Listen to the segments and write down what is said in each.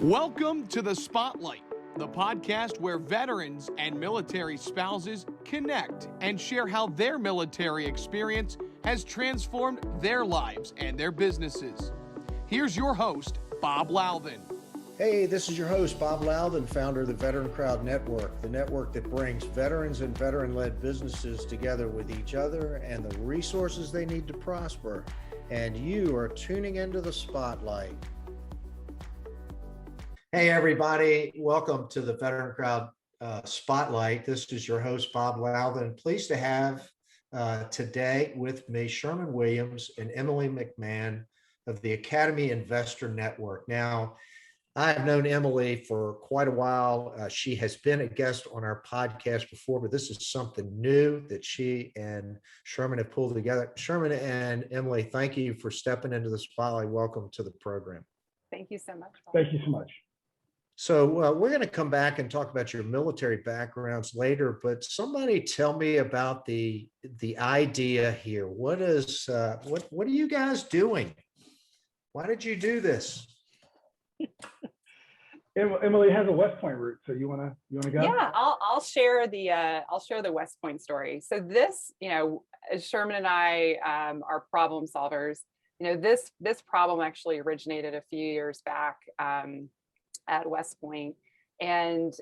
Welcome to The Spotlight, the podcast where veterans and military spouses connect and share how their military experience has transformed their lives and their businesses. Here's your host, Bob Louthen. Hey, this is your host, Bob Louthen, founder of the VeteranCrowd Network, the network that brings veterans and veteran-led businesses together with each other and the resources they need to prosper. And you are tuning into The Spotlight. Hey, everybody. Welcome to the VeteranCrowd Spotlight. This is your host, Bob Louthen. Pleased to have today with me Sherman Williams and Emily McMahan of the Academy Investor Network. Now, I've known Emily for quite a while. She has been a guest on our podcast before, but this is something new that she and Sherman have pulled together. Sherman and Emily, thank you for stepping into the spotlight. Welcome to the program. Thank you so much, Bob. Thank you so much. So we're going to come back and talk about your military backgrounds later, but somebody tell me about the idea here. What are you guys doing? Why did you do this? Emily has a WestPoint route, so you wanna go? Yeah, I'll share the WestPoint story. So this, as Sherman and I are problem solvers, this problem actually originated a few years back at WestPoint, and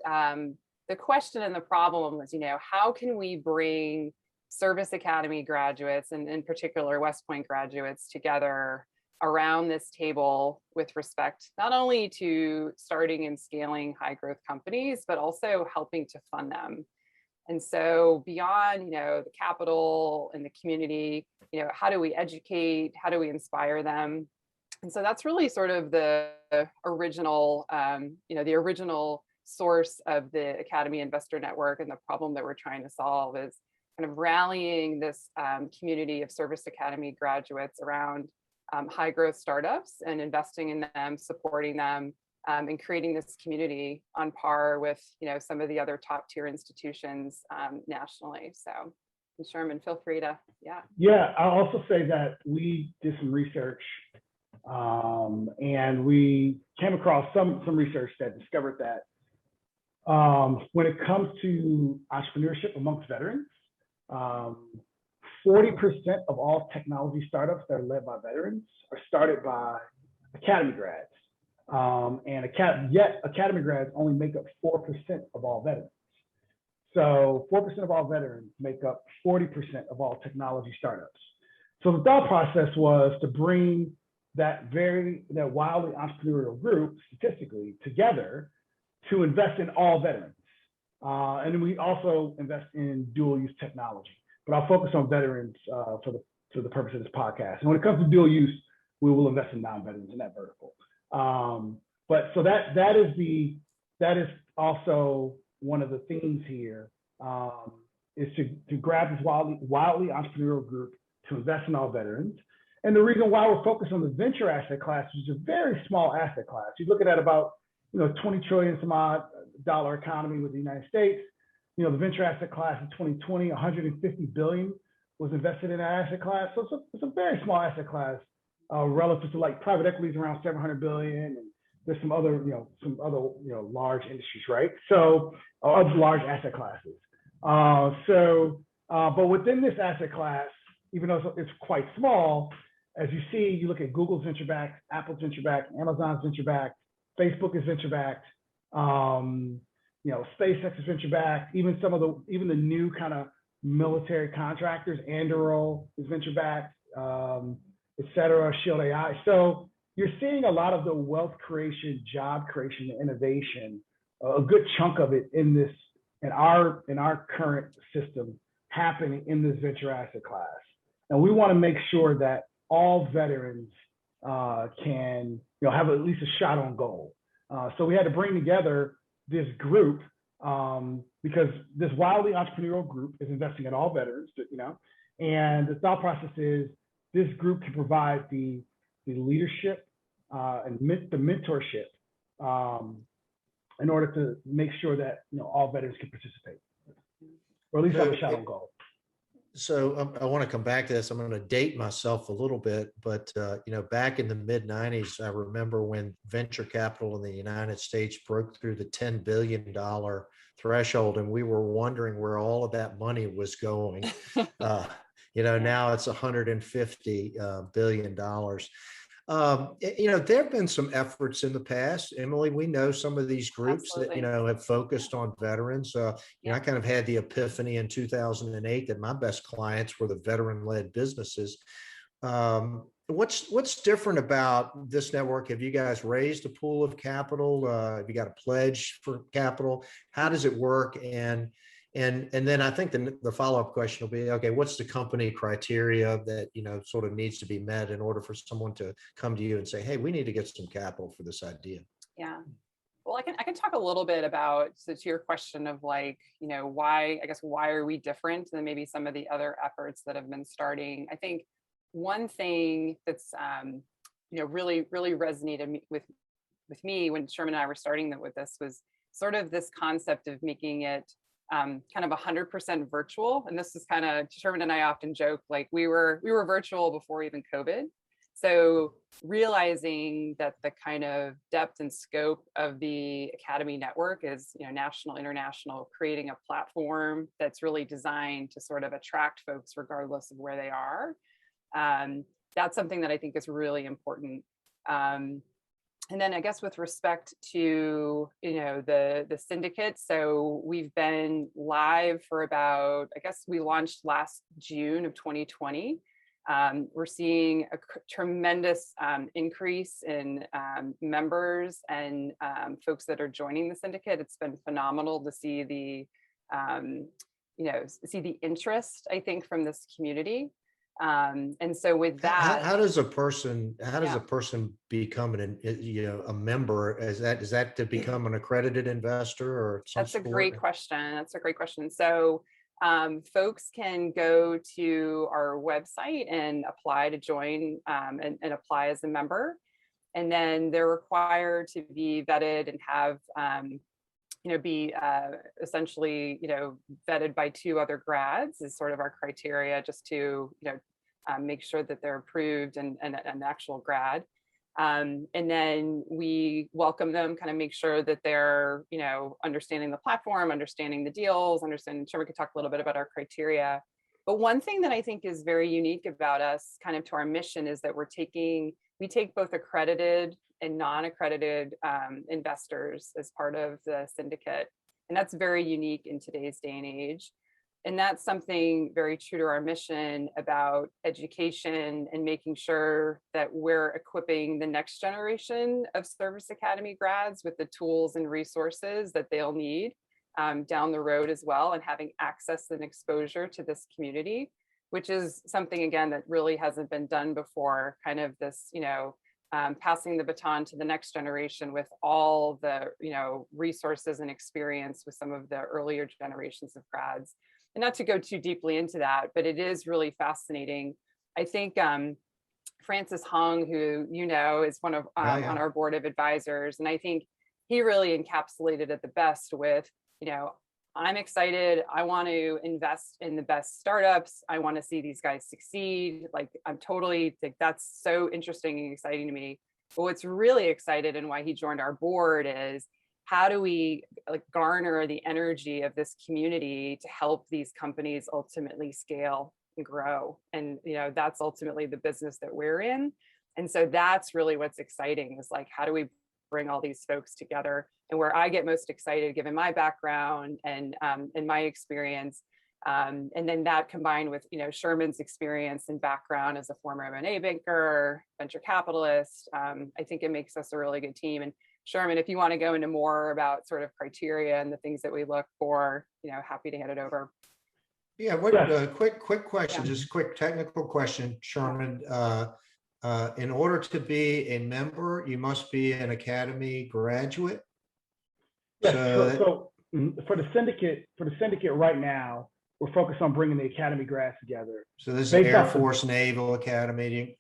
the question and the problem was, how can we bring Service Academy graduates and in particular WestPoint graduates together around this table with respect not only to starting and scaling high growth companies, but also helping to fund them. And so beyond, the capital and the community, how do we educate? How do we inspire them? And so that's really sort of the original, the original source of the Academy Investor Network, and the problem that we're trying to solve is kind of rallying this community of Service Academy graduates around high growth startups and investing in them, supporting them, and creating this community on par with, some of the other top tier institutions nationally. So, Sherman, feel free to, Yeah, I'll also say that we did some research and we came across some research that discovered that when it comes to entrepreneurship amongst veterans, 40% of all technology startups that are led by veterans are started by Academy grads. Yet Academy grads only make up 4% of all veterans. So 4% of all veterans make up 40% of all technology startups. So the thought process was to bring that wildly entrepreneurial group statistically together to invest in all veterans. And then we also invest in dual use technology. But I'll focus on veterans for the purpose of this podcast. And when it comes to dual use, we will invest in non-veterans in that vertical. But so that is also one of the themes here, is to grab this wildly entrepreneurial group to invest in all veterans. And the reason why we're focused on the venture asset class, which is a very small asset class. You're looking at about 20 trillion some odd dollar economy with the United States. The venture asset class in 2020, 150 billion was invested in that asset class. So it's a very small asset class relative to like private equities around 700 billion, and there's some other large industries, right? So other large asset classes. But within this asset class, even though it's quite small, as you see, you look at Google's venture backed, Apple's venture backed, Amazon's venture backed, Facebook is venture backed. SpaceX is venture backed. Even the new kind of military contractors, Anduril is venture backed, et cetera, Shield AI. So you're seeing a lot of the wealth creation, job creation, and innovation, a good chunk of it in our current system happening in this venture asset class. And we want to make sure that all veterans can have at least a shot on goal. So we had to bring together this group because this wildly entrepreneurial group is investing in all veterans, and the thought process is this group can provide the leadership and the mentorship in order to make sure that all veterans can participate, or at least have a shot on goal. So I want to come back to this. I'm going to date myself a little bit, but back in the mid '90s, I remember when venture capital in the United States broke through the $10 billion threshold, and we were wondering where all of that money was going. Now it's $150 billion. There have been some efforts in the past. Emily, we know some of these groups Absolutely. that, have focused on veterans. I kind of had the epiphany in 2008 that my best clients were the veteran-led businesses. What's different about this network? Have you guys raised a pool of capital? Have you got a pledge for capital? How does it work? And then I think the follow-up question will be, okay, what's the company criteria that, sort of needs to be met in order for someone to come to you and say, hey, we need to get some capital for this idea? Yeah. Well, I can talk a little bit about, so to your question of why are we different than maybe some of the other efforts that have been starting? I think one thing that's, really resonated with me when Sherman and I were starting with this was sort of this concept of making it kind of 100% virtual. And this is kind of, Sherman and I often joke, like we were virtual before even COVID. So realizing that the kind of depth and scope of the Academy network is, national, international, creating a platform that's really designed to sort of attract folks regardless of where they are. That's something that I think is really important. And then I guess with respect to, the syndicate, so we've been live for about, I guess we launched last June of 2020. We're seeing a tremendous increase in members and folks that are joining the syndicate. It's been phenomenal to see the interest, I think, from this community. And so with that, how does a person become a member? Is that to become an accredited investor or something? That's a great question. So folks can go to our website and apply to join and apply as a member. And then they're required to be vetted and have be essentially, vetted by 2 other grads is sort of our criteria, just to, make sure that they're approved and an actual grad. And then we welcome them, kind of make sure that they're, understanding the platform, understanding the deals, sure we could talk a little bit about our criteria. But one thing that I think is very unique about us, kind of to our mission, is that we take both accredited and non-accredited investors as part of the syndicate. And that's very unique in today's day and age. And that's something very true to our mission about education and making sure that we're equipping the next generation of Service Academy grads with the tools and resources that they'll need down the road as well, and having access and exposure to this community, which is something, again, that really hasn't been done before, kind of this, passing the baton to the next generation with all the, resources and experience with some of the earlier generations of grads. And not to go too deeply into that, but it is really fascinating. I think Francis Hung, who is one of on our board of advisors, and I think he really encapsulated it the best with, I'm excited. I want to invest in the best startups. I want to see these guys succeed. Like, I'm totally like, that's so interesting and exciting to me. But what's really excited and why he joined our board is, how do we garner the energy of this community to help these companies ultimately scale and grow? And, that's ultimately the business that we're in. And so that's really what's exciting, is like, how do we bring all these folks together? And where I get most excited, given my background and my experience, and then that combined with, Sherman's experience and background as a former M&A banker, venture capitalist, I think it makes us a really good team. And Sherman, if you want to go into more about sort of criteria and the things that we look for, happy to hand it over. Yeah, quick question, just quick technical question, Sherman. In order to be a member, you must be an Academy graduate. Yes. So for the syndicate right now, we're focused on bringing the Academy grads together. So this is Air Force, Naval Academy,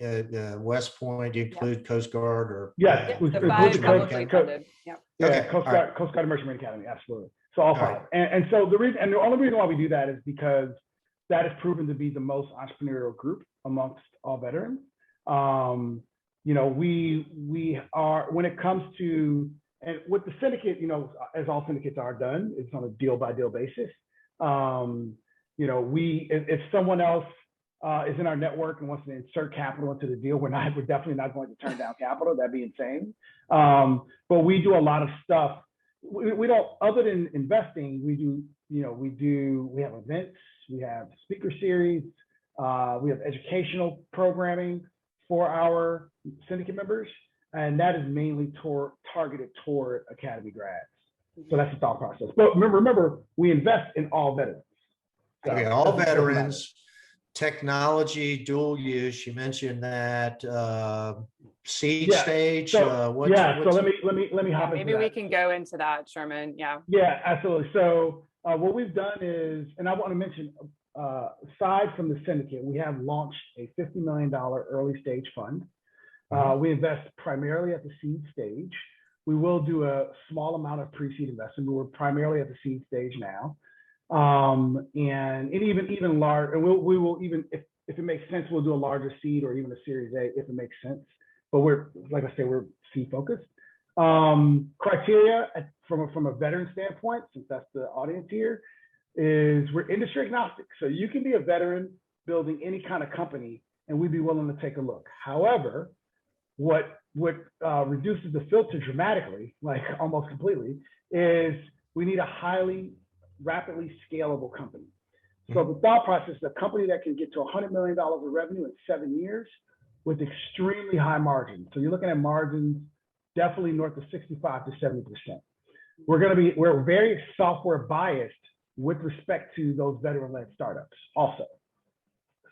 West Point. Do you include Coast Guard or? Yes, the 5 publicly funded. Yep. Okay. Coast Guard Merchant Marine Academy, absolutely. So all 5. And so the only reason why we do that is because that has proven to be the most entrepreneurial group amongst all veterans. We are, when it comes to, and with the syndicate, as all syndicates are done, it's on a deal by deal basis. If someone else is in our network and wants to insert capital into the deal, we're definitely not going to turn down capital. That'd be insane. But we do a lot of stuff. We don't, other than investing, we have events, we have speaker series, we have educational programming for our syndicate members, and that is mainly targeted toward Academy grads. So that's the thought process. But remember, we invest in all veterans. So okay, all veterans, technology, dual use. You mentioned that seed stage. So let me hop into maybe that. we can go into that, Sherman. Yeah. Yeah, absolutely. So what we've done is, and I want to mention, aside from the syndicate, we have launched a $50 million early stage fund. We invest primarily at the seed stage. We will do a small amount of pre-seed investment, but we're primarily at the seed stage now. And even large, and we will even, if it makes sense, we'll do a larger seed or even a Series A if it makes sense. But we're, like I say, we're seed focused. Criteria from a veteran standpoint, since that's the audience here, is we're industry agnostic. So you can be a veteran building any kind of company and we'd be willing to take a look. However, what reduces the filter dramatically, like almost completely, is we need a highly rapidly scalable company. So the thought process is a company that can get to $100 million of revenue in 7 years with extremely high margins. So you're looking at margins definitely north of 65 to 70%. We're very software biased with respect to those veteran-led startups also.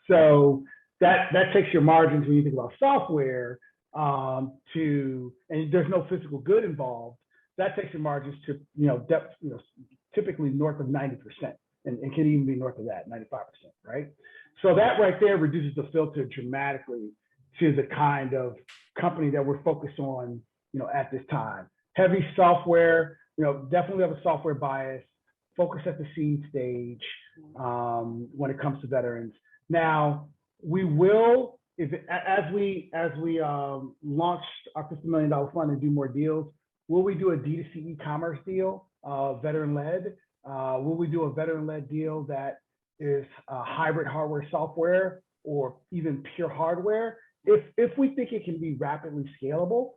So that takes your margins when you think about software and there's no physical good involved. That takes your margins to typically north of 90%, and can even be north of that, 95%, right? So that right there reduces the filter dramatically to the kind of company that we're focused on, at this time. Heavy software, definitely have a software bias, focus at the seed stage when it comes to veterans. Now, we will, as we launch our $50 million fund and do more deals, will we do a D2C e-commerce deal, veteran-led? Will we do a veteran-led deal that is hybrid hardware software or even pure hardware? If we think it can be rapidly scalable,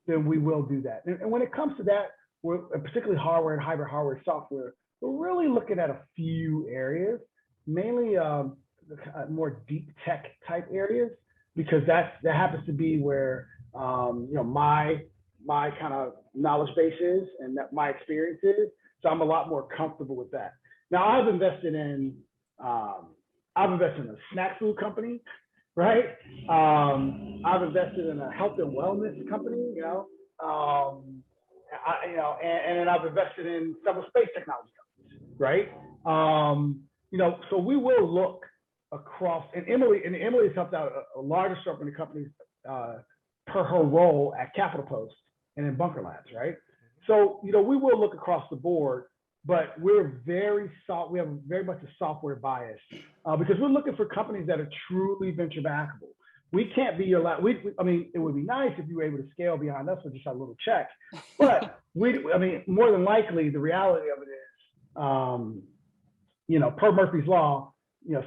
then we will do that. And when it comes to that, particularly hardware and hybrid hardware software, we're really looking at a few areas, mainly more deep tech type areas, because that happens to be where my kind of knowledge base is and that my experience is. So I'm a lot more comfortable with that. Now I've invested in a snack food company, right? I've invested in a health and wellness company, and then I've invested in several space technology companies, right? So we will look across, and Emily's helped out a large assortment of companies per her role at Capital Post and in Bunker Labs, right? So, we will look across the board, but we have very much a software bias because we're looking for companies that are truly venture backable. We can't be your it would be nice if you were able to scale behind us with just a little check, but more than likely, the reality of it is, per Murphy's Law,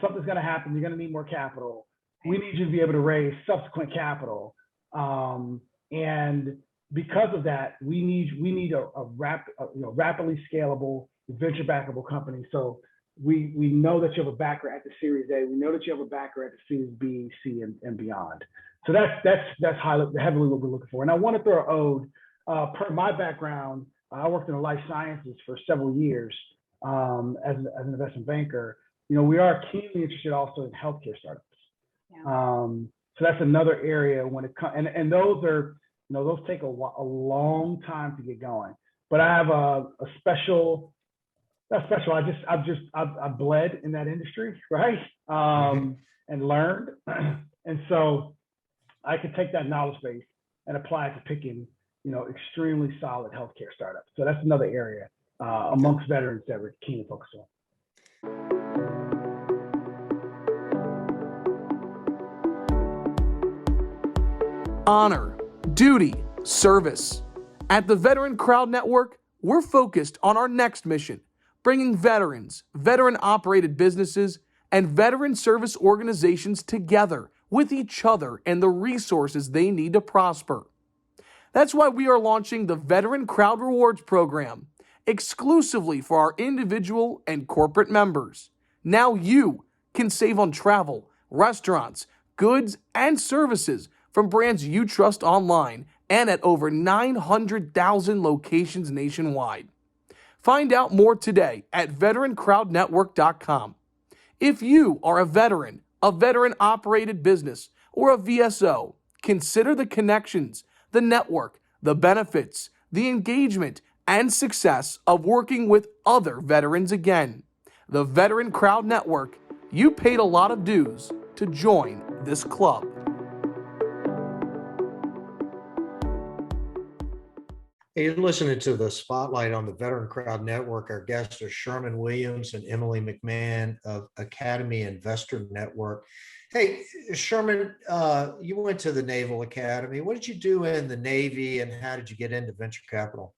something's going to happen. You're going to need more capital. We need you to be able to raise subsequent capital. And because of that, we need a rapidly scalable, venture backable company. So we know that you have a backer at the Series A. We know that you have a backer at the Series B, C, and beyond. So that's heavily what we're looking for. And I want to throw an ode. Per my background, I worked in the life sciences for several years as an investment banker. We are keenly interested also in healthcare startups. Yeah. So that's another area when it comes, and those are, those take a long time to get going. But I have I've bled in that industry, right? And learned. And so I could take that knowledge base and apply it to picking, extremely solid healthcare startups. So that's another area amongst veterans that we're keenly focused on. honor, duty, service. At the Veteran Crowd Network, we're focused on our next mission, bringing veterans, veteran-operated businesses, and veteran service organizations together with each other and the resources they need to prosper. That's why we are launching the Veteran Crowd Rewards Program, exclusively for our individual and corporate members. Now you can save on travel, restaurants, goods, and services from brands you trust online and at over 900,000 locations nationwide. Find out more today at VeteranCrowdNetwork.com. If you are a veteran-operated business, or a VSO, consider the connections, the network, the benefits, the engagement, and success of working with other veterans again. The Veteran Crowd Network, you paid a lot of dues to join this club. Hey, you're listening to the Spotlight on the Veteran Crowd Network. Our guests are Sherman Williams and Emily McMahan of Academy Investor Network. Hey, Sherman, you went to the Naval Academy. What did you do in the Navy, and how did you get into venture capital?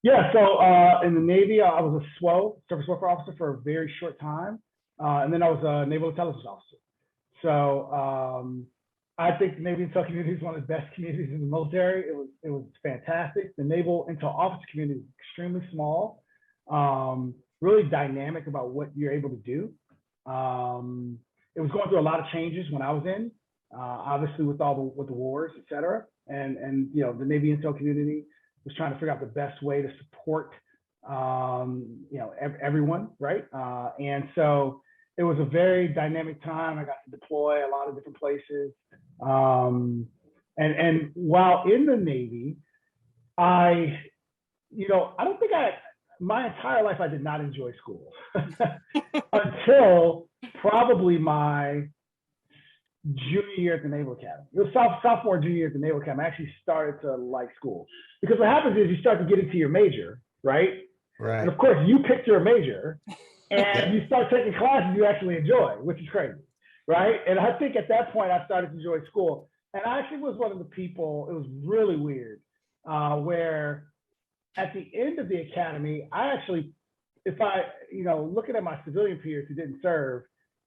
Yeah, so in the Navy, I was a SWO, Surface Warfare Officer, for a very short time. And then I was a Naval Intelligence Officer. So I think the Navy Intel community is one of the best communities in the military. It was fantastic. The Naval Intel Officer community is extremely small, really dynamic about what you're able to do. It was going through a lot of changes when I was in, obviously with the wars, et cetera. And you know, the Navy Intel community was trying to figure out the best way to support you know, everyone, right? And so it was a very dynamic time. I got to deploy a lot of different places. And while in the Navy, my entire life, I did not enjoy school until probably my junior year at the Naval Academy. It was sophomore, junior year at the Naval Academy. I actually started to like school, because what happens is you start to get into your major, right? Right. And of course, you picked your major, and you start taking classes you actually enjoy, which is crazy, right? And I think at that point, I started to enjoy school. And I actually was one of the people, it was really weird, where at the end of the academy, I actually, if I, you know, looking at my civilian peers who didn't serve,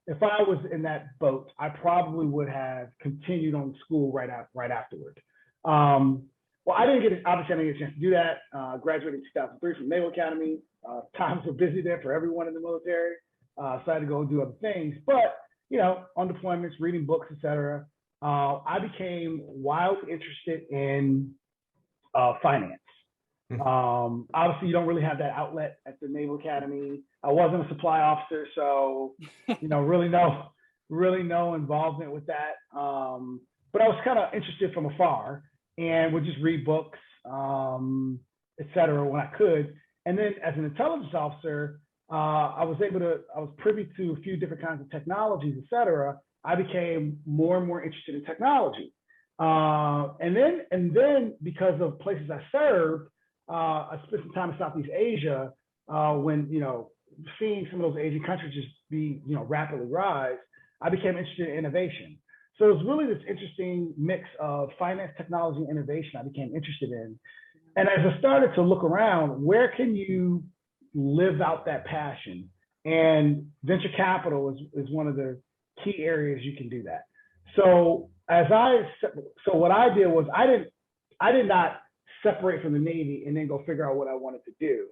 if I was in that boat, I probably would have continued on school right afterward. Well, I didn't get a chance to do that. Graduated in 2003 from Naval Academy. Times were busy there for everyone in the military. So I had to go and do other things. But, you know, on deployments, reading books, et cetera, I became wildly interested in finance. Obviously, you don't really have that outlet at the Naval Academy. I wasn't a supply officer, so, you know, really no involvement with that. But I was kind of interested from afar, and would just read books, et cetera, when I could. And then as an intelligence officer, I was privy to a few different kinds of technologies, et cetera. I became more and more interested in technology. And then because of places I served, I spent some time in Southeast Asia, when, you know, seeing some of those Asian countries just be, you know, rapidly rise, I became interested in innovation. So it was really this interesting mix of finance, technology, and innovation I became interested in. And as I started to look around, where can you live out that passion? And venture capital is one of the key areas you can do that. So what I did was I did not separate from the Navy and then go figure out what I wanted to do.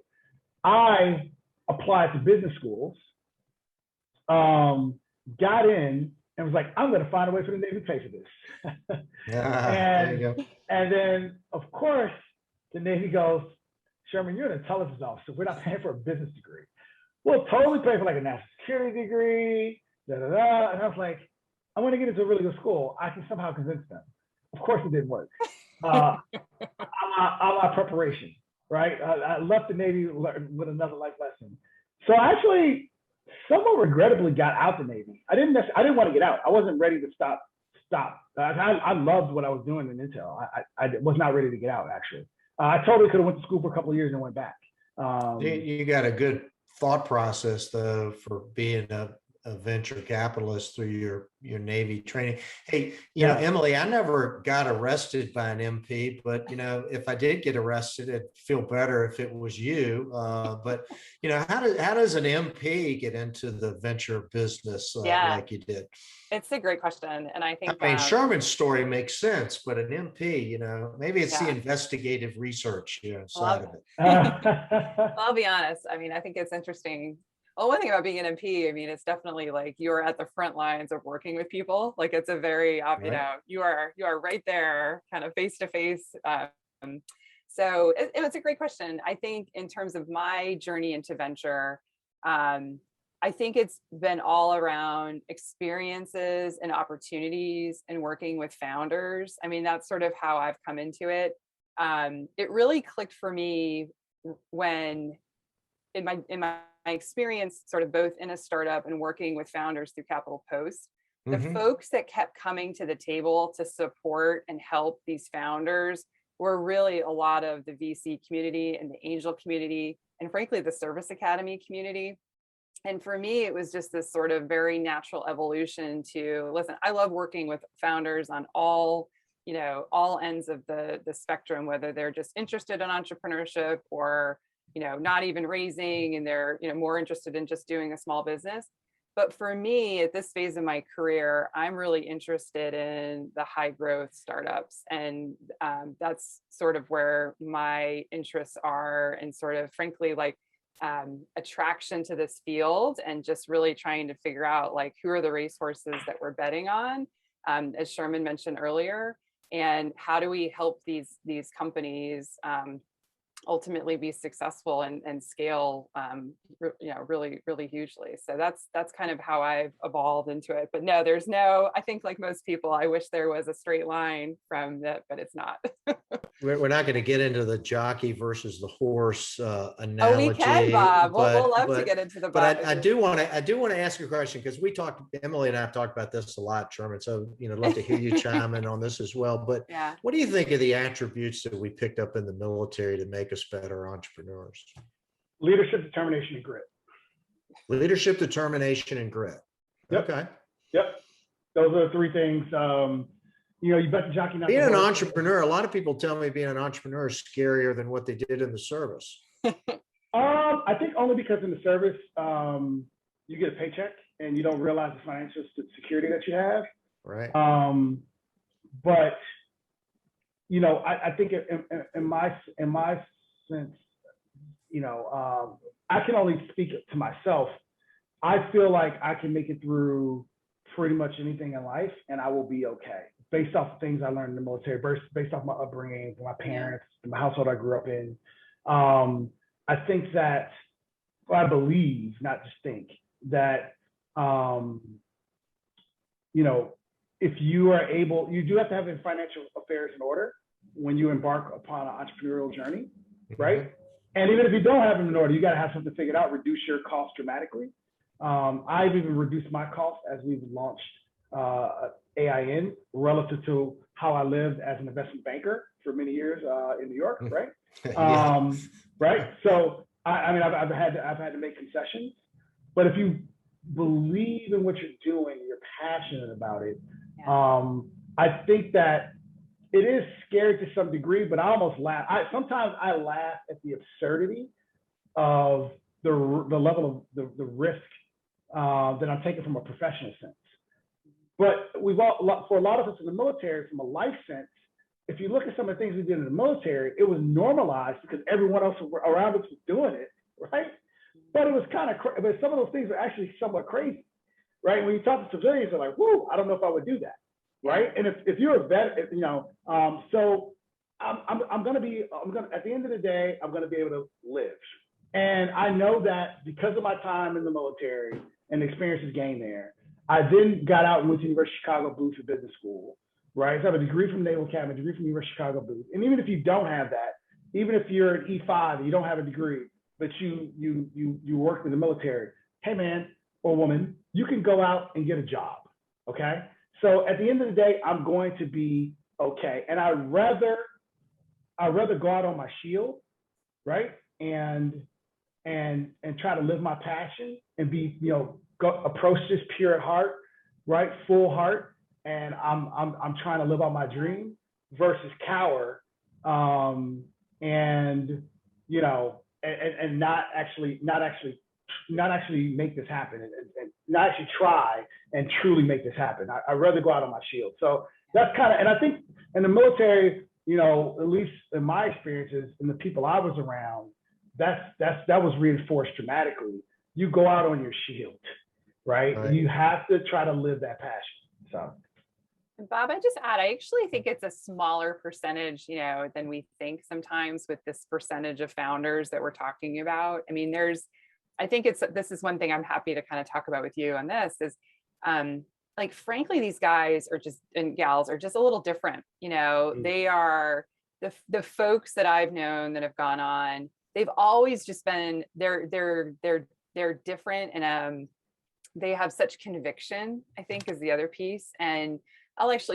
I applied to business schools, got in, and was like, I'm going to find a way for the Navy to pay for this. There you go. And then, of course, the Navy goes, Sherman, you're an intelligence officer. We're not paying for a business degree. We'll totally pay for like a national security degree, And I was like, I want to get into a really good school. I can somehow convince them. Of course, it didn't work. A la preparation, right? I left the Navy with another life lesson. So I actually somewhat regrettably got out the Navy. I didn't want to get out. I wasn't ready to stop. I loved what I was doing in Intel. I was not ready to get out, actually. I totally could have went to school for a couple of years and went back. You got a good thought process, though, for being a venture capitalist through your Navy training. Hey, Yeah. Emily, I never got arrested by an MP, but if I did get arrested, it'd feel better if it was you. But how does an MP get into the venture business Yeah, like you did? it's a great question. And I think, I mean, Sherman's story makes sense, but an MP, maybe it's the yeah, investigative research well, side of it. I'll be honest. I mean, I think it's interesting. Well, one thing about being an MP, I mean, it's definitely like you're at the front lines of working with people. Like it's a very, Right. you are right there, kind of face to face. So it's a great question. I think in terms of my journey into venture, I think it's been all around experiences and opportunities and working with founders. I mean, that's sort of how I've come into it. It really clicked for me when in my experience, sort of both in a startup and working with founders through Capital Post, the folks that kept coming to the table to support and help these founders were really a lot of the VC community and the angel community, and frankly, the service academy community. And for me, it was just this sort of very natural evolution to listen. I love working with founders on all ends of the spectrum, whether they're just interested in entrepreneurship or not even raising, and they're more interested in just doing a small business. But for me, at this phase of my career, I'm really interested in the high growth startups, and that's sort of where my interests are, and sort of frankly like attraction to this field, and just really trying to figure out like who are the racehorses that we're betting on, as Sherman mentioned earlier, and how do we help these companies ultimately be successful and scale really hugely. So that's kind of how I've evolved into it. But no, I think like most people, I wish there was a straight line from that, but it's not. We're not going to get into the jockey versus the horse analogy. Oh, we can, Bob. We'll love to but get into the but I do want to ask you a question, because Emily and I have talked about this a lot, Sherman. So I'd love to hear you chime in on this as well. But yeah. What do you think of the attributes that we picked up in the military to make us better entrepreneurs? Leadership, determination, and grit. Leadership, determination, and grit. Yep. Okay. Yep. Those are the three things. You bet the jockey not. Being an entrepreneur, a lot of people tell me being an entrepreneur is scarier than what they did in the service. I think only because in the service, you get a paycheck and you don't realize the financial security that you have. Right. But I think in my sense, I can only speak to myself. I feel like I can make it through pretty much anything in life, and I will be okay, based off the things I learned in the military, based off my upbringing, my parents, my household I grew up in. I think that, I believe, not just think, that, if you are able, you do have to have your financial affairs in order when you embark upon an entrepreneurial journey, right? And even if you don't have them in order, you got to have something figured out, reduce your costs dramatically. I've even reduced my costs as we've launched AIN relative to how I lived as an investment banker for many years in New York, right? Right. So I've had to make concessions, but if you believe in what you're doing, you're passionate about it. I think that it is scary to some degree, but I almost laugh. Sometimes I laugh at the absurdity of the level of the risk that I'm taking from a professional sense. But for a lot of us in the military, from a life sense, if you look at some of the things we did in the military, it was normalized because everyone else around us was doing it, right? But it was kind of, but some of those things are actually somewhat crazy, right? When you talk to civilians, they're like, "Whoa, I don't know if I would do that," right? And if you're a vet, so I'm gonna at the end of the day, I'm gonna be able to live, and I know that because of my time in the military and the experiences gained there. I then got out and went to University of Chicago Booth for business school, right? So I have a degree from Naval Academy, a degree from University of Chicago Booth. And even if you don't have that, even if you're an E5 and you don't have a degree, but you work in the military, hey man or woman, you can go out and get a job, okay? So at the end of the day, I'm going to be okay. And I'd rather go out on my shield, right? And try to live my passion and be, approach this pure at heart, right? Full heart. And I'm trying to live out my dream versus cower. And, you know, and not actually make this happen and not actually try and truly make this happen. I'd rather go out on my shield. So that's kind of, and I think in the military, you know, at least in my experiences and the people I was around, that was reinforced dramatically. You go out on your shield, right? You have to try to live that passion. So. Bob, I just add, I actually think it's a smaller percentage, you know, than we think sometimes with this percentage of founders that we're talking about. I mean, I think this is one thing I'm happy to kind of talk about with you on this is, like, frankly, these guys and gals are just a little different. You know, they are the folks that I've known that have gone on, they've always just been, they're different. And, they have such conviction, I think, is the other piece. And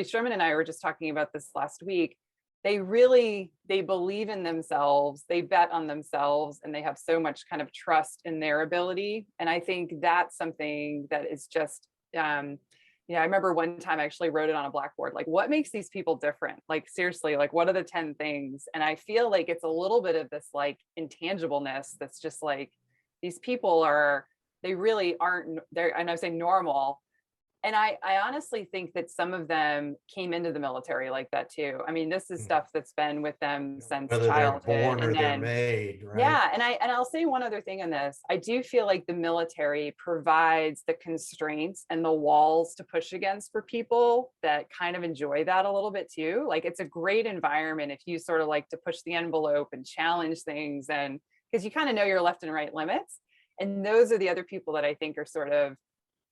Sherman and I were just talking about this last week. They believe in themselves, they bet on themselves, and they have so much kind of trust in their ability. And I think that's something that is just, you know, I remember one time I actually wrote it on a blackboard, like, what makes these people different? Like, seriously, like, what are the 10 things? And I feel like it's a little bit of this like intangibleness that's just like, these people they really aren't there. And I say normal. And I honestly think that some of them came into the military like that too. I mean, this is stuff that's been with them since whether childhood. they're born or and then, they're made, right? Yeah, and I'll say one other thing on this. I do feel like the military provides the constraints and the walls to push against for people that kind of enjoy that a little bit too. Like, it's a great environment if you sort of like to push the envelope and challenge things, and because you kind of know your left and right limits. And those are the other people that I think are sort of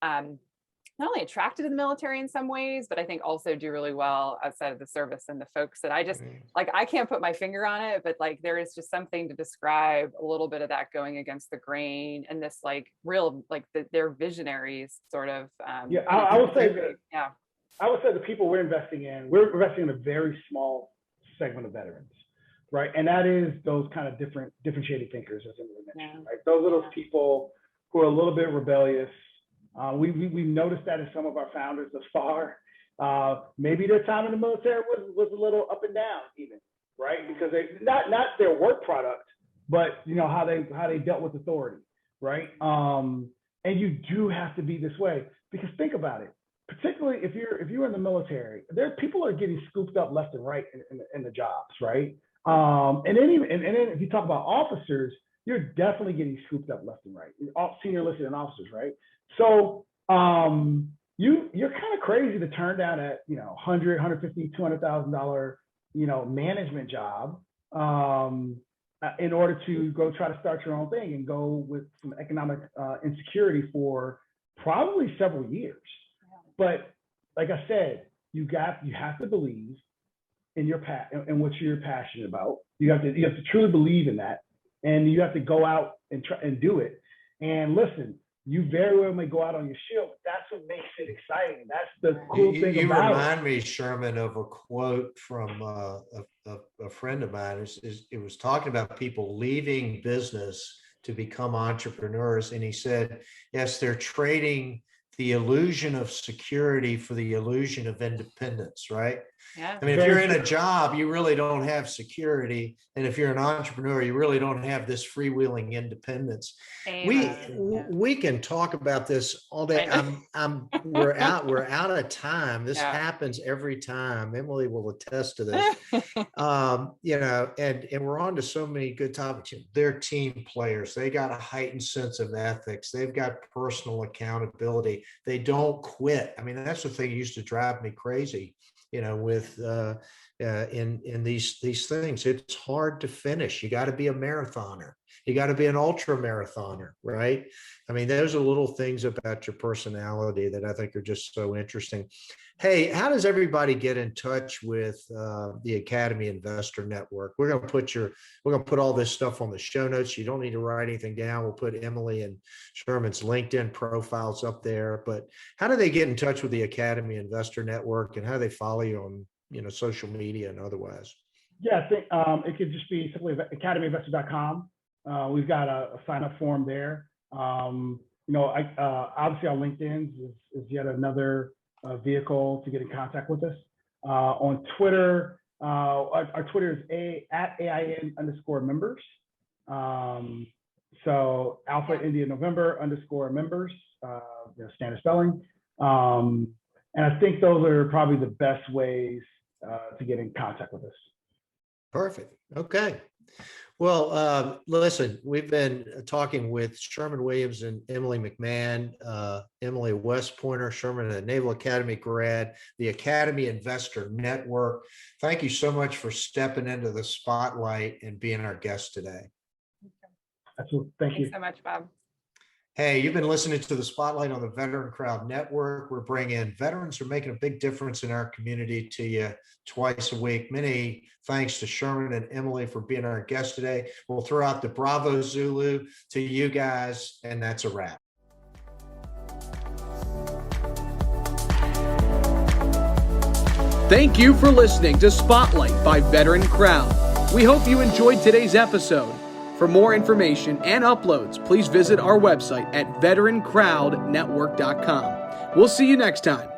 not only attracted to the military in some ways, but I think also do really well outside of the service. And the folks that I just like, I can't put my finger on it, but like, there is just something to describe a little bit of that going against the grain and this like real, like they're visionaries sort of. I would say that, yeah. I would say the people we're investing in a very small segment of veterans. Right. And that is those kind of differentiated thinkers, as Emily mentioned, right? Those are those people who are a little bit rebellious. We've noticed that in some of our founders thus far. Maybe their time in the military was a little up and down even, right? Because they not their work product, but you know, how they dealt with authority, right? And you do have to be this way, because think about it. Particularly if you're in the military, people are getting scooped up left and right in the jobs, right? And then if you talk about officers, you're definitely getting scooped up left and right. Senior enlisted and officers, right? So you're kind of crazy to turn down at, you know, $100,000, $150,000, $200,000, you know, management job in order to go try to start your own thing and go with some economic insecurity for probably several years. But like I said, you have to believe in in what you're passionate about. You have to truly believe in that, and you have to go out and try and do it. And listen, you very well may go out on your shield, but that's what makes it exciting. That's the cool thing you about it. You remind me, Sherman, of a quote from a friend of mine. It was talking about people leaving business to become entrepreneurs, and he said, yes, they're trading the illusion of security for the illusion of independence, right? Yeah. I mean, if you're in a job, you really don't have security. And if you're an entrepreneur, you really don't have this freewheeling independence. We can talk about this all day. We're out of time. This happens every time. Emily will attest to this. You know, and we're on to so many good topics. They're team players. They got a heightened sense of ethics. They've got personal accountability. They don't quit. I mean, that's the thing that used to drive me crazy, you know, with in these things. It's hard to finish. You got to be a marathoner. You got to be an ultra marathoner, right? I mean, those are little things about your personality that I think are just so interesting. Hey, how does everybody get in touch with the Academy Investor Network? We're going to put all this stuff on the show notes. You don't need to write anything down. We'll put Emily and Sherman's LinkedIn profiles up there. But how do they get in touch with the Academy Investor Network, and how do they follow you on, you know, social media and otherwise? Yeah, I think it could just be simply academyinvestor.com. We've got a sign up form there. Obviously our LinkedIn is yet another vehicle to get in contact with us. On Twitter, our Twitter is at AIN_members. So Alpha India November _members, standard spelling. And I think those are probably the best ways to get in contact with us. Perfect. Okay. Well, listen, we've been talking with Sherman Williams and Emily McMahan. Emily, West Pointer, Sherman, a Naval Academy grad, the Academy Investor Network. Thank you so much for stepping into the spotlight and being our guest today. Absolutely. Thank you so much, Bob. Hey, you've been listening to the Spotlight on the Veteran Crowd Network. We're bringing veterans who are making a big difference in our community to you twice a week. Many thanks to Sherman and Emily for being our guests today. We'll throw out the Bravo Zulu to you guys, and that's a wrap. Thank you for listening to Spotlight by Veteran Crowd. We hope you enjoyed today's episode. For more information and uploads, please visit our website at VeteranCrowdNetwork.com. We'll see you next time.